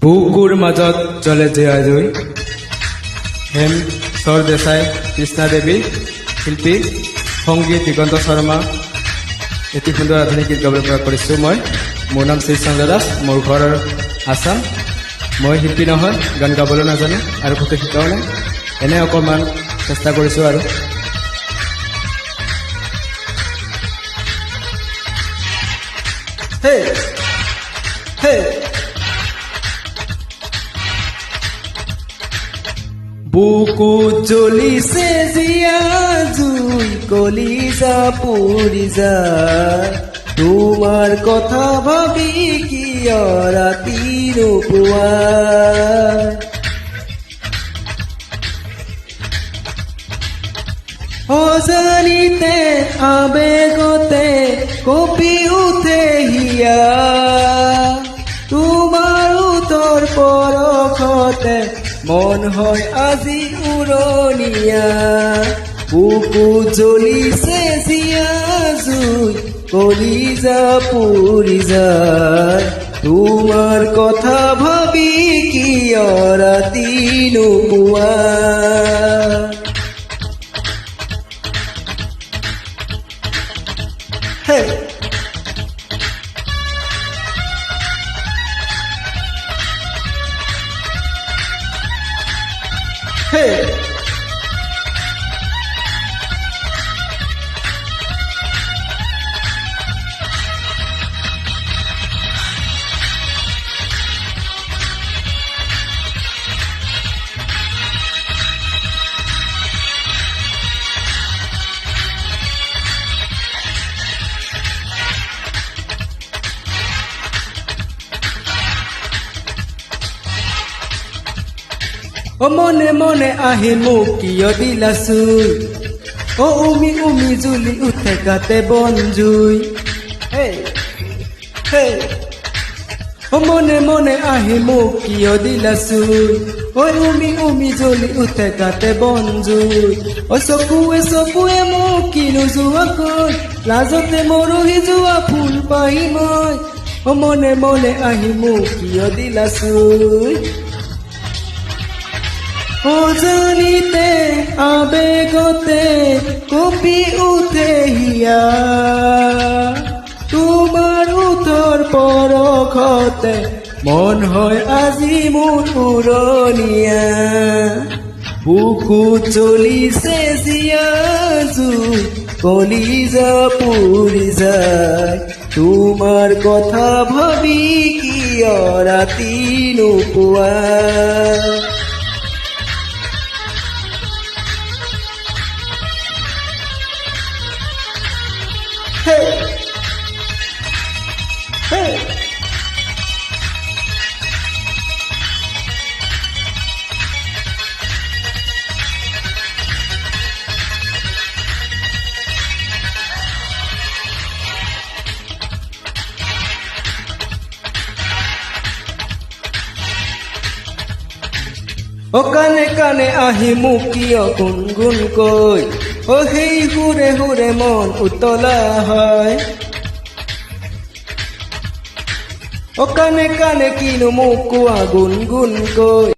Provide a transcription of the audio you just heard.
বুকুৰ মাজত জ্বলে জয়া জুই হেম সৰদেশাই কৃষ্ণা দেৱী শিল্পী সংগীত দিগন্ত শৰ্মা এটি সুন্দৰ আধুনিক গীত গাবলৈ প্ৰয়াস কৰিছোঁ মই মোৰ নাম শ্ৰী চন্দ্ৰ দাস মোৰ ঘৰ আছাম মই শিল্পী নহয় গান গাবলৈ নাজানো আৰু ক'তো শিকাও নাই এনে অকণমান চেষ্টা কৰিছোঁ আৰু হে হে বুকু জ্বলিছে জিয়া জুই কলিজা পুৰি যায় তোমাৰ কথা ভাবি কিয় ৰাতি নোপোৱাই অজানিতে আবেগতে কঁপি উঠে হিয়া তোমাৰ উত্তৰ পৰশতে মন হয় আজি উৰণীয়া বুকু জ্বলিছে জিয়া জুই কলিজা পুৰি যায় তোমাৰ কথা ভাবি কিয় ৰাতি নোপোৱা হে হে ও মনে মনে আহি মোক কিয় দিলা চুই ও উমি উমি জুলি উঠে গাতে বন জুই হে হে ও মনে মনে আহি মোক কিয় দিলা চুই ও উমি উমি জুলি উঠে গাতে বন জুই ও চকুৱে মোক কিনো যোৱাকৈ লাজতে মৰহি যোৱা ফুল পাই মই ও মনে মনে আহি মোক কিয় দিলা চুই অজানিতে আবেগতে কঁপি উঠে হিয়া তোমাৰ উত্তৰ পৰশতে মন হয় আজি মোৰ উৰণীয়া বুকু জ্বলিছে জিয়া জুই কলিজা পুৰি যায় তোমাৰ কথা ভাবি কিয় ৰাতি নোপোৱা Hey! Hey! ও কানে কানে আহি মোক কিয় গুণগুণ কৈ ও সেই হুৰে হুৰে মন উতলা হয় ও কানে কানে কিনো মোক কোৱা গুণগুণ কৈ